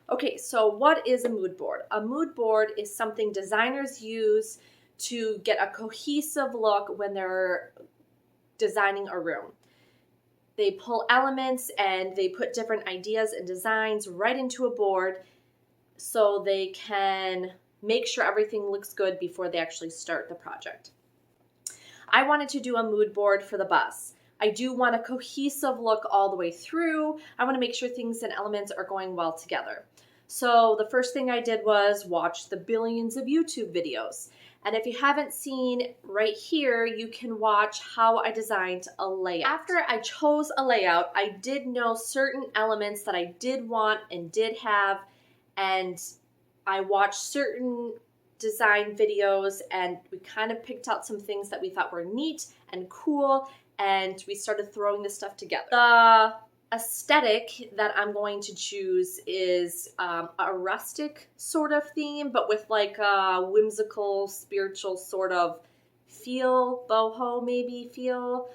Okay, so what is a mood board? A mood board is something designers use to get a cohesive look when they're designing a room. They pull elements and they put different ideas and designs right into a board so they can make sure everything looks good before they actually start the project. I wanted to do a mood board for the bus. I do want a cohesive look all the way through. I want to make sure things and elements are going well together. So the first thing I did was watch the billions of YouTube videos. And if you haven't seen right here, you can watch how I designed a layout. After I chose a layout, I did know certain elements that I did want and did have, and I watched certain design videos and we kind of picked out some things that we thought were neat and cool, and we started throwing this stuff together. The aesthetic that I'm going to choose is a rustic sort of theme, but with like a whimsical, spiritual sort of feel, boho maybe feel.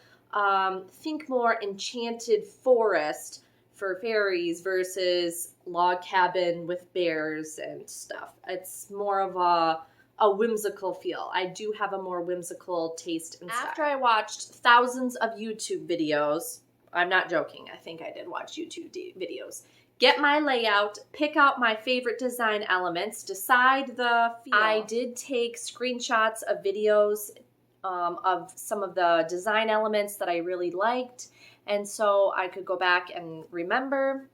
Think more enchanted forest for fairies versus log cabin with bears and stuff. It's more of a whimsical feel. I do have a more whimsical taste inside. After I watched thousands of YouTube videos, I'm not joking, I think I did watch YouTube videos, get my layout, pick out my favorite design elements, decide the feel. I did take screenshots of videos of some of the design elements that I really liked, and so I could go back and remember,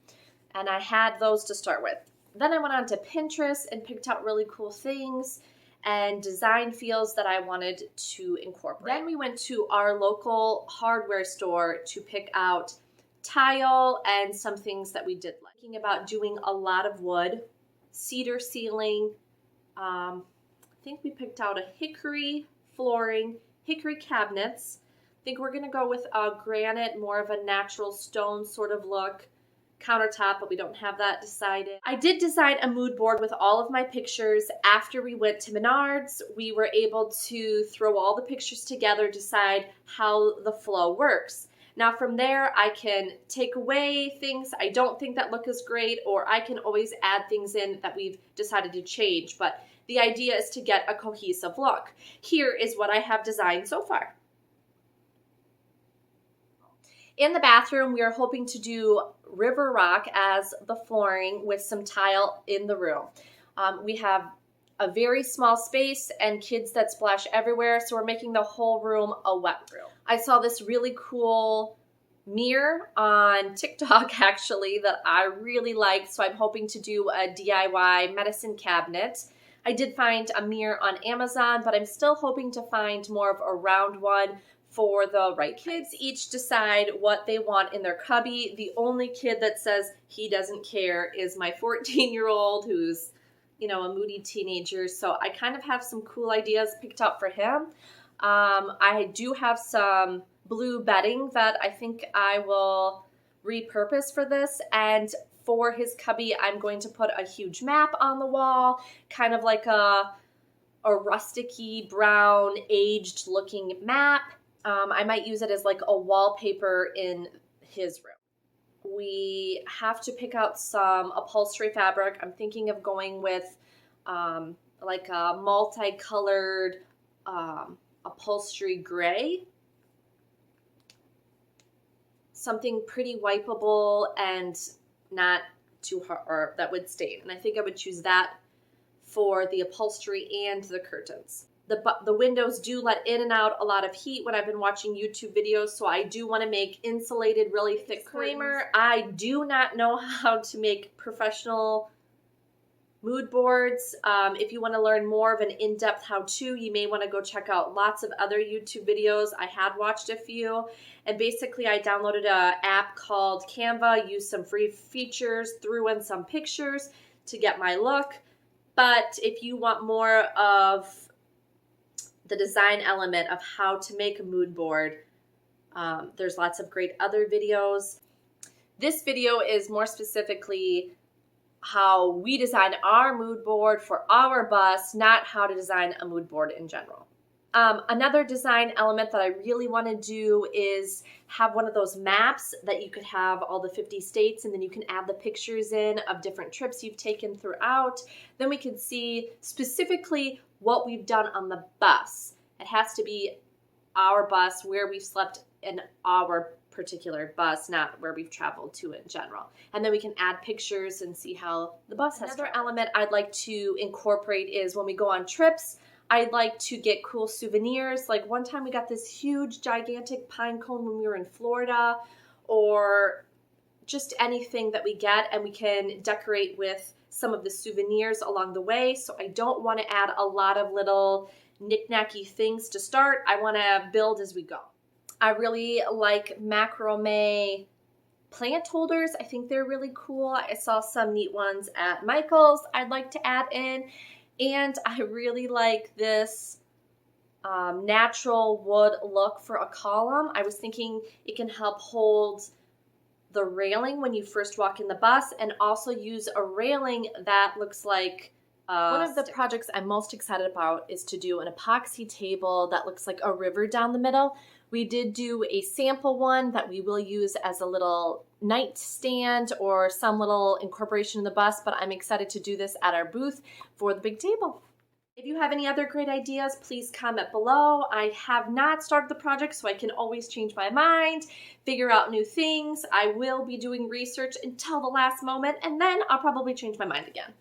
and I had those to start with. Then I went on to Pinterest and picked out really cool things and design feels that I wanted to incorporate. Then we went to our local hardware store to pick out tile and some things that we did like. Thinking about doing a lot of wood, cedar ceiling. I think we picked out a hickory flooring, hickory cabinets. I think we're gonna go with a granite, more of a natural stone sort of look. Countertop, but we don't have that decided. I did design a mood board with all of my pictures. After we went to Menards, we were able to throw all the pictures together, decide how the flow works. Now from there, I can take away things I don't think that look as great, or I can always add things in that we've decided to change, but the idea is to get a cohesive look. Here is what I have designed so far. In the bathroom, we are hoping to do river rock as the flooring with some tile in the room. We have a very small space and kids that splash everywhere, so we're making the whole room a wet room. I saw this really cool mirror on TikTok actually that I really liked, so I'm hoping to do a DIY medicine cabinet. I did find a mirror on Amazon, but I'm still hoping to find more of a round one for the right kids. Each decide what they want in their cubby. The only kid that says he doesn't care is my 14-year-old who's, you know, a moody teenager. So I kind of have some cool ideas picked out for him. I do have some blue bedding that I think I will repurpose for this. And for his cubby, I'm going to put a huge map on the wall, kind of like a rusticy brown aged looking map. I might use it as like a wallpaper in his room. We have to pick out some upholstery fabric. I'm thinking of going with like a multicolored upholstery gray. Something pretty wipeable and not too hard, or that would stain. And I think I would choose that for the upholstery and the curtains. The windows do let in and out a lot of heat when I've been watching YouTube videos, so I do want to make insulated, really thick curtains. I do not know how to make professional mood boards. If you want to learn more of an in-depth how-to, you may want to go check out lots of other YouTube videos. I had watched a few, and basically I downloaded an app called Canva, used some free features, threw in some pictures to get my look. But if you want more of the design element of how to make a mood board, there's lots of great other videos. This video is more specifically how we design our mood board for our bus, not how to design a mood board in general. Another design element that I really want to do is have one of those maps that you could have all the 50 states, and then you can add the pictures in of different trips you've taken throughout. Then we can see specifically what we've done on the bus. It has to be our bus, where we've slept in our particular bus, not where we've traveled to in general. And then we can add pictures and see how the bus has traveled. Another element I'd like to incorporate is when we go on trips, I'd like to get cool souvenirs. Like one time we got this huge, gigantic pine cone when we were in Florida, or just anything that we get, and we can decorate with some of the souvenirs along the way. So I don't want to add a lot of little knick-knacky things to start. I want to build as we go. I really like macrame plant holders. I think they're really cool. I saw some neat ones at Michael's I'd like to add in. And I really like this natural wood look for a column. I was thinking it can help hold the railing when you first walk in the bus, and also use a railing that looks like one of the projects I'm most excited about is to do an epoxy table that looks like a river down the middle. We did do a sample one that we will use as a little nightstand or some little incorporation in the bus, but I'm excited to do this at our booth for the big table. If you have any other great ideas, please comment below. I have not started the project, so I can always change my mind, figure out new things. I will be doing research until the last moment, and then I'll probably change my mind again.